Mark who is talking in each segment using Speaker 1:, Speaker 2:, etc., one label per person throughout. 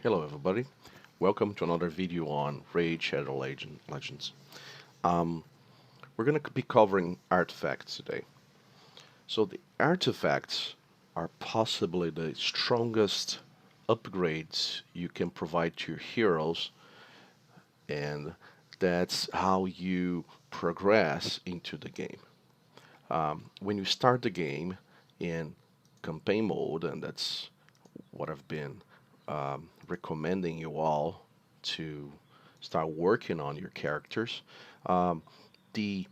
Speaker 1: Hello everybody, welcome to another video on Raid Shadow Legends. Um, we're going to be covering artifacts today. So the artifacts are possibly the strongest upgrades you can provide to your heroes, and that's how you progress into the game. When you start the game in campaign mode, and that's what I've been recommending you all to start working on your characters. Um, the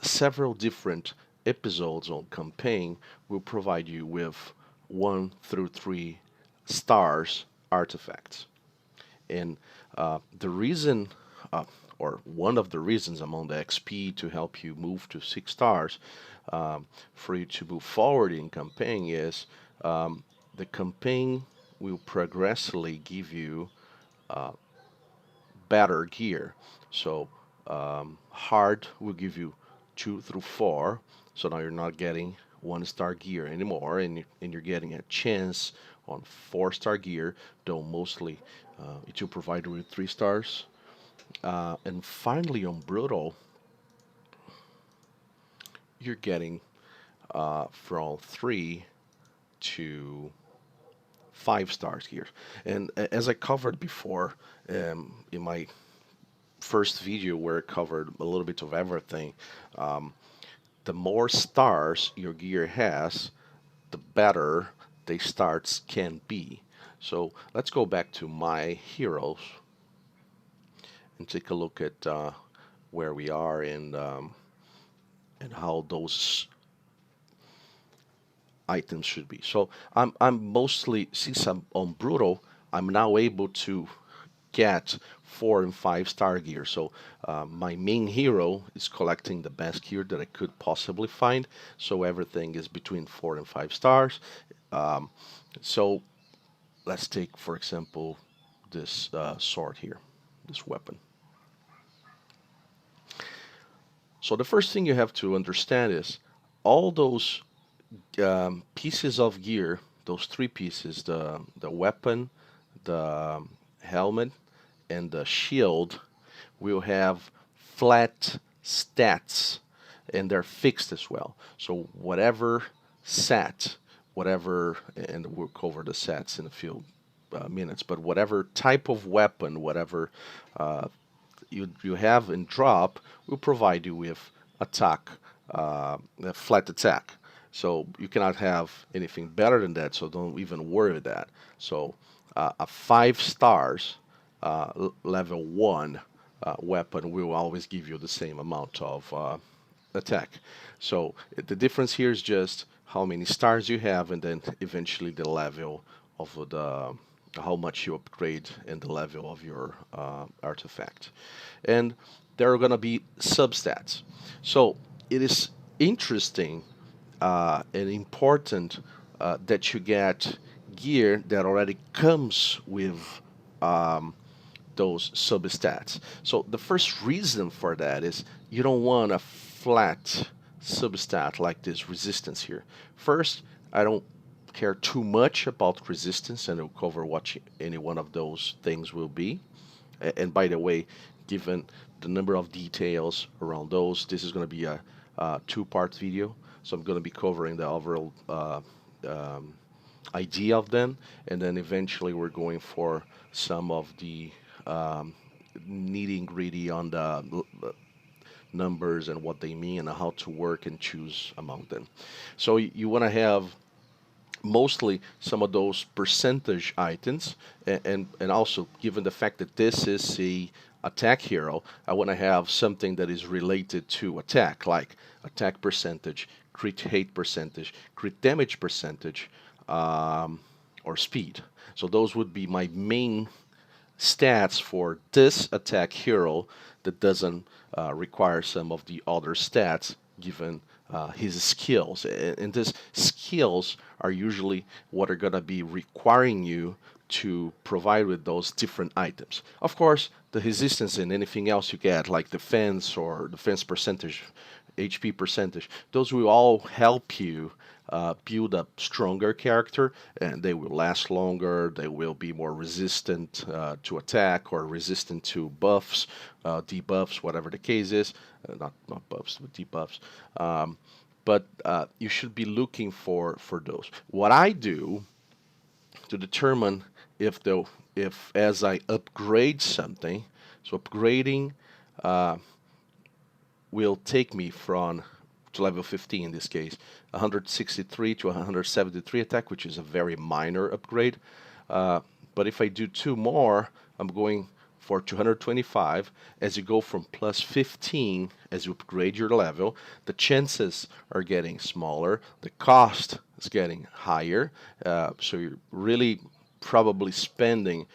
Speaker 1: several different episodes on campaign will provide you with 1 through 3 stars artifacts. And the reason, uh, or one of the reasons among the XP to help you move to 6 stars, for you to move forward in campaign is the campaign will progressively give you better gear. So hard will give you 2 through 4. So now you're not getting 1 star gear anymore, and you're getting a chance on 4 star gear, though mostly it will provide you with 3 stars. And finally, on brutal, you're getting from 3 to 5 stars gear. And as I covered before in my first video where I covered a little bit of everything, the more stars your gear has, the better the starts can be. So let's go back to my heroes and take a look at where we are and how those items should be. So I'm mostly, since I'm on brutal, I'm now able to get 4 and 5 star gear. So my main hero is collecting the best gear that I could possibly find. So everything is between 4 and 5 stars. Um, so let's take, for example, this sword here, this weapon. So the first thing you have to understand is all those pieces of gear, those 3 pieces, the weapon, the helmet, and the shield, will have flat stats, and they're fixed as well. So whatever set, whatever, and we'll cover the sets in a few minutes, but whatever type of weapon, whatever you have in drop, will provide you with attack, a flat attack. So you cannot have anything better than that. So don't even worry with that. So a 5 stars level 1 weapon will always give you the same amount of attack. So the difference here is just how many stars you have, and then eventually the level of the how much you upgrade and the level of your artifact. And there are going to be substats. So it is interesting and important that you get gear that already comes with those substats. So the first reason for that is you don't want a flat substat like this resistance here. First, I don't care too much about resistance, and I'll cover what any one of those things will be. And by the way, given the number of details around those, this is going to be a two-part video. So I'm going to be covering the overall um, idea of them, and then eventually we're going for some of the um, nitty gritty on the numbers and what they mean and how to work and choose among them. So you want to have mostly some of those percentage items, and also given the fact that this is a attack hero, I want to have something that is related to attack, like attack percentage, crit hit percentage, crit damage percentage, or speed. So those would be my main stats for this attack hero that doesn't require some of the other stats given his skills. And these skills are usually what are going to be requiring you to provide with those different items. Of course, the resistance and anything else you get, like defense or defense percentage, HP percentage. Those will all help you build a stronger character, and they will last longer. They will be more resistant to attack or resistant to buffs, debuffs, whatever the case is. Not buffs, but debuffs. But you should be looking for those. What I do to determine if as I upgrade something, so upgrading will take me from to level 15 in this case, 163 to 173 attack, which is a very minor upgrade. But if I do two more, I'm going for 225. As you go from plus 15, as you upgrade your level, the chances are getting smaller, the cost is getting higher, so you're really probably spending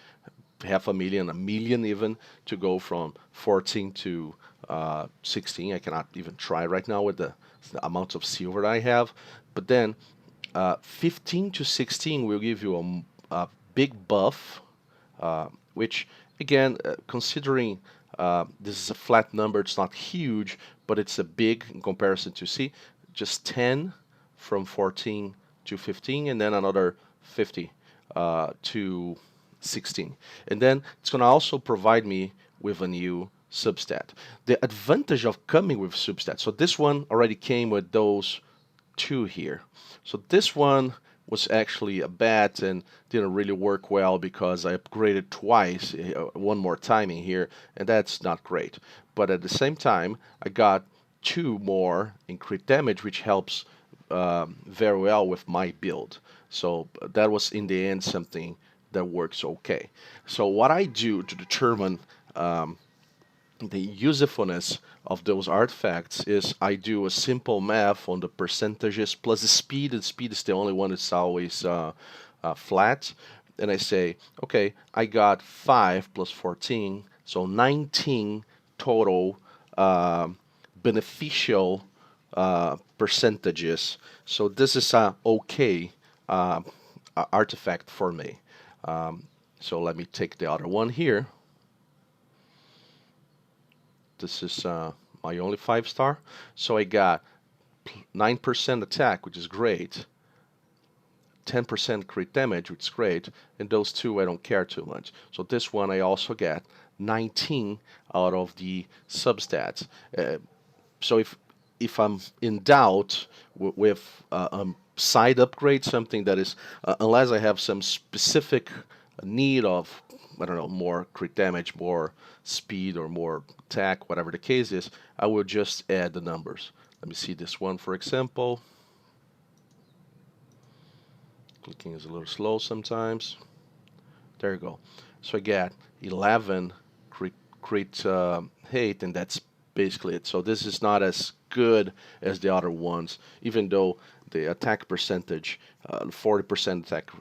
Speaker 1: half a million, a million even, to go from 14 to 16. I cannot even try right now with the amount of silver I have. But then 15 to 16 will give you a big buff, which again, considering this is a flat number, it's not huge, but it's a big in comparison to see just 10 from 14 to 15, and then another 50 to 16. And then it's going to also provide me with a new substat. The advantage of coming with substat, so this one already came with those two here. So this one was actually a bad and didn't really work well because I upgraded twice, one more time in here, and that's not great. But at the same time, I got two more in crit damage, which helps very well with my build. So that was in the end something that works okay. So what I do to determine the usefulness of those artifacts is I do a simple math on the percentages plus the speed, and speed is the only one that's always flat. And I say, okay, I got 5 plus 14, so 19 total beneficial percentages. So this is a okay artifact for me. So let me take the other one here. This is my only 5-star. So I got 9% attack, which is great. 10% crit damage, which is great. And those two I don't care too much. So this one I also get 19 out of the substats. So if I'm in doubt with side upgrade, something that is, unless I have some specific need of, I don't know, more crit damage, more speed, or more attack, whatever the case is, I will just add the numbers. Let me see this one, for example. Clicking is a little slow sometimes. There you go. So I get 11 crit hate, and that's basically it. So this is not as good as the other ones, even though the attack percentage, 40% attack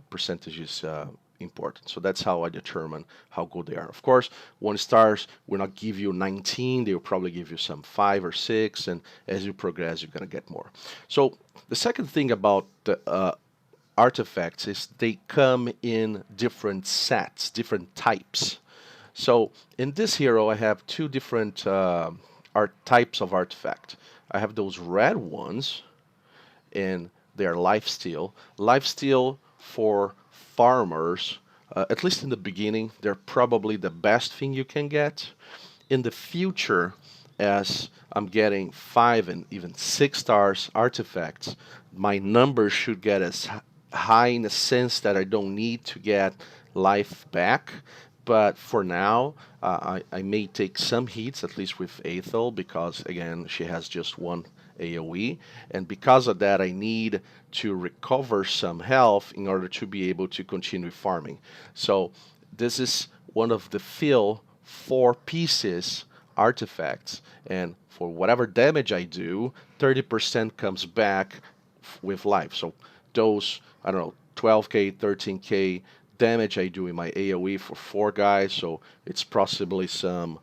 Speaker 1: percentage is important. So that's how I determine how good they are. Of course, 1-stars will not give you 19. They will probably give you some 5 or 6, and as you progress, you're going to get more. So the second thing about the artifacts is they come in different sets, different types. So in this hero, I have two different types of artifact. I have those red ones, and they are lifesteal. Lifesteal for farmers, at least in the beginning, they're probably the best thing you can get. In the future, as I'm getting 5 and even 6-stars artifacts, my numbers should get as high in the sense that I don't need to get life back. But for now, I may take some hits, at least with Aethel, because again, she has just one AoE, and because of that, I need to recover some health in order to be able to continue farming. So this is one of the fill 4 pieces artifacts, and for whatever damage I do, 30% comes back with life. So those, I don't know, 12k, 13k damage I do in my AoE for 4 guys, so it's possibly some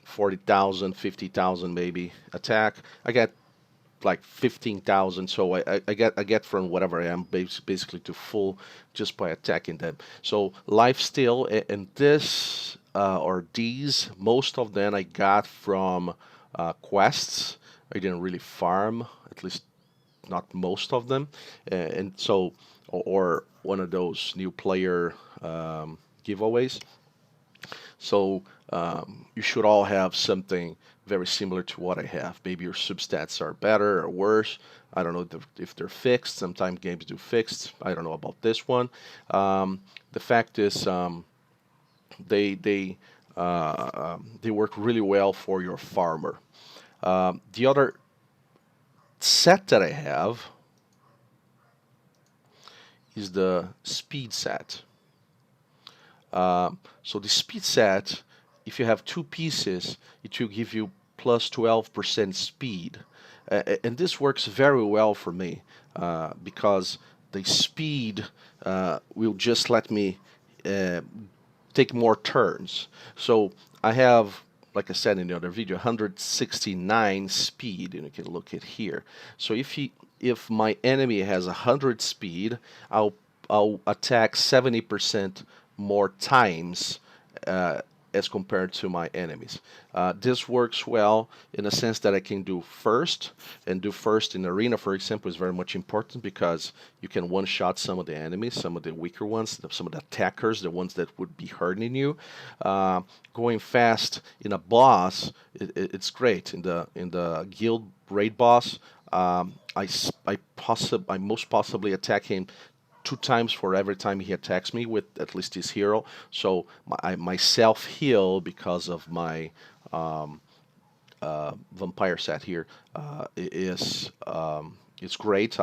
Speaker 1: 40,000, 50,000 maybe attack. I get like 15,000, so I get from whatever I am basically to full just by attacking them. So life steal, and this or these, most of them I got from quests. I didn't really farm, at least not most of them, and so or one of those new player giveaways. So you should all have something very similar to what I have. Maybe your substats are better or worse. I don't know if they're fixed. Sometimes games do fixed. I don't know about this one. The fact is, they they work really well for your farmer. The other set that I have is the speed set. So the speed set, if you have two pieces, it will give you plus 12% speed. And this works very well for me because the speed will just let me uh, take more turns. So I have, like I said in the other video, 169 speed, and you can look at here. So if my enemy has 100 speed, I'll attack 70% more times uh, as compared to my enemies. This works well in a sense that I can do first, and do first in arena, for example, is very much important because you can one-shot some of the enemies, some of the weaker ones, some of the attackers, the ones that would be hurting you. Uh, Going fast in a boss, it's great. In the guild raid boss, I most possibly attack him two times for every time he attacks me with at least his hero. So my self heal because of my vampire set here is it's great.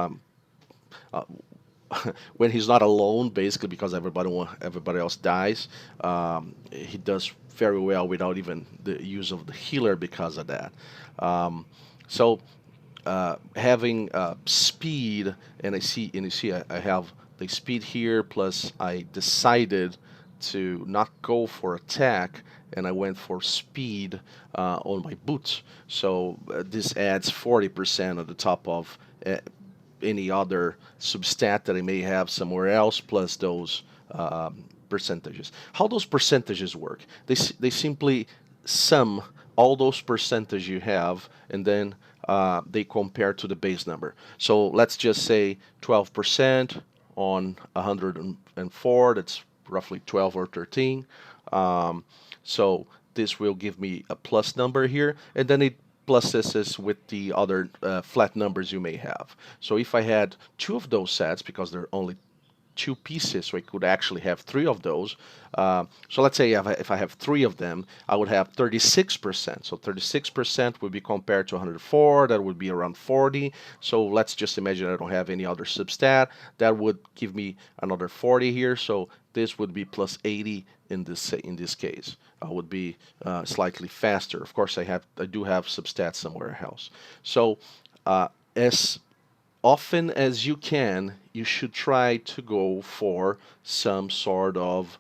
Speaker 1: When he's not alone, basically because everybody else dies, he does very well without even the use of the healer because of that. So having speed, and you see, I have the speed here. Plus, I decided to not go for attack, and I went for speed on my boots. So this adds 40% on the top of any other substat that I may have somewhere else, plus those percentages. How those percentages work? They simply sum all those percentage you have, and then they compare to the base number. So let's just say 12% on 104. That's roughly 12 or 13. So this will give me a plus number here, and then it pluses this with the other flat numbers you may have. So if I had two of those sets, because they're only two pieces, so I could actually have three of those. So let's say if I have three of them, I would have 36%. So 36% would be compared to 104. That would be around 40. So let's just imagine I don't have any other substat. That would give me another 40 here. So this would be plus 80 in this case. I would be slightly faster. Of course, I do have substats somewhere else. So as often as you can, you should try to go for some sort of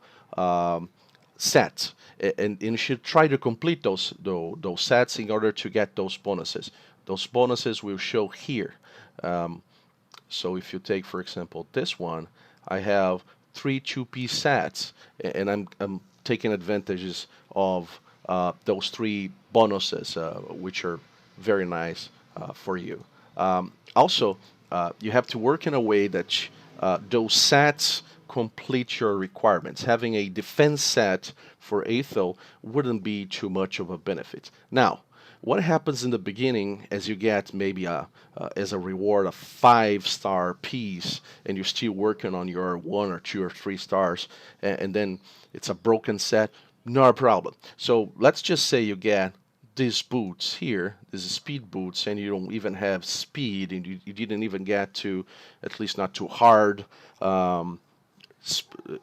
Speaker 1: set, and you should try to complete those sets in order to get those bonuses. Those bonuses will show here. So if you take, for example, this one, I have three two-piece sets, and I'm taking advantages of those three bonuses, which are very nice for you. Also, you have to work in a way that those sets complete your requirements. Having a defense set for Aethel wouldn't be too much of a benefit. Now, what happens in the beginning as you get maybe as a reward a 5-star piece, and you're still working on your 1 or 2 or 3 stars, and then it's a broken set? Not a problem. So let's just say you get these boots here, these speed boots, and you don't even have speed, and you didn't even get to, at least not too hard,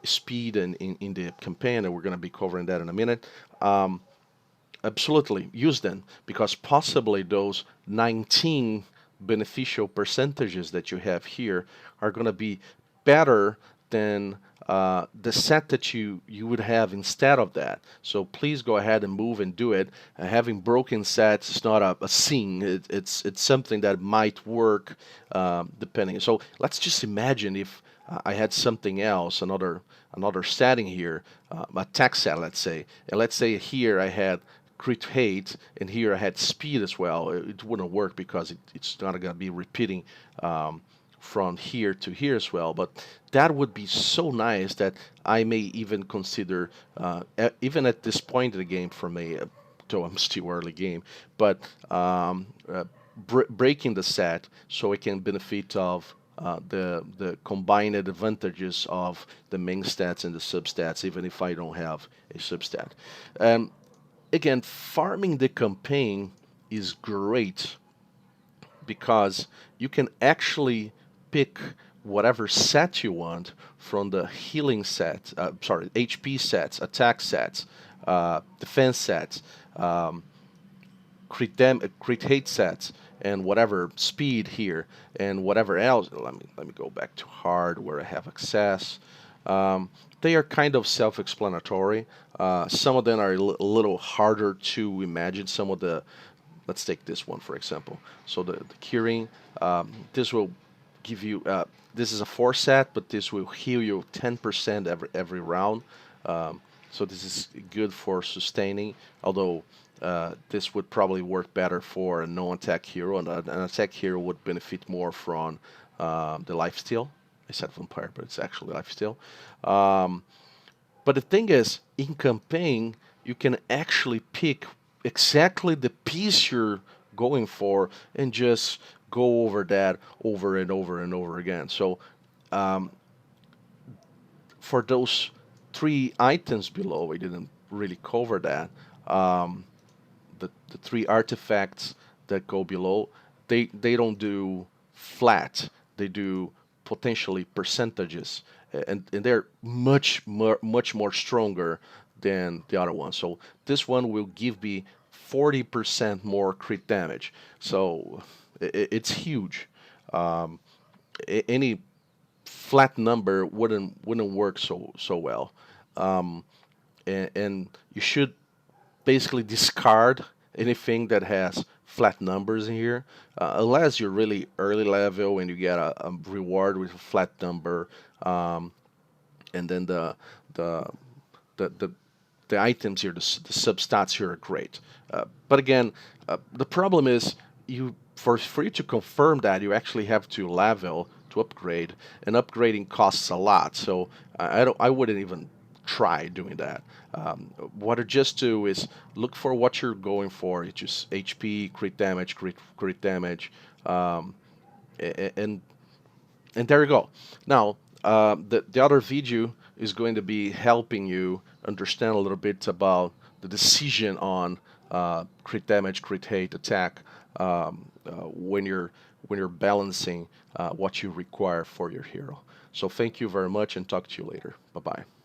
Speaker 1: speed in the campaign, and we're going to be covering that in a minute. Absolutely use them, because possibly those 19 beneficial percentages that you have here are going to be better than the set that you would have instead of that. So please go ahead and move and do it. Having broken sets is not a sin. It's something that might work depending. So let's just imagine if I had something else, another setting here, a tech set, let's say, and let's say here I had crit hate, and here I had speed as well. It wouldn't work because it's not going to be repeating um, from here to here as well. But that would be so nice that I may even consider, even at this point in the game for me, though I'm still early game, but breaking the set so I can benefit of the combined advantages of the main stats and the substats, even if I don't have a substat. Um, Again, farming the campaign is great because you can actually pick whatever set you want from the healing set, sorry, HP sets, attack sets, defense sets, um, crit hate sets, and whatever speed here, and whatever else. Let me go back to hard where I have access. Um, they are kind of self-explanatory. Some of them are a little harder to imagine. Some of the, let's take this one for example. So the curing, this will give you. This is a 4 set, but this will heal you 10% every round. So this is good for sustaining, although this would probably work better for a non-attack hero, and an attack hero would benefit more from the lifesteal. I said vampire, but it's actually lifesteal. Um, but the thing is, in campaign, you can actually pick exactly the piece you're going for and just go over that over and over and over again. So um, for those 3 items below, we didn't really cover that. Um, the 3 artifacts that go below, they don't do flat. They do potentially percentages, and they're much more stronger than the other one. So this one will give me 40% more crit damage. So it's huge. Um, any flat number wouldn't work so well. Um, and you should basically discard anything that has flat numbers in here, unless you're really early level and you get a reward with a flat number, um, and then the the the, the items here, the substats here are great. But again, the problem is for you to confirm that you actually have to level to upgrade, and upgrading costs a lot. So I wouldn't even try doing that. What I just do is look for what you're going for. It's just HP, crit damage, um, and there you go. Now, the other video is going to be helping you understand a little bit about the decision on crit damage, crit hate, attack when you're balancing what you require for your hero. So thank you very much, and talk to you later. Bye bye.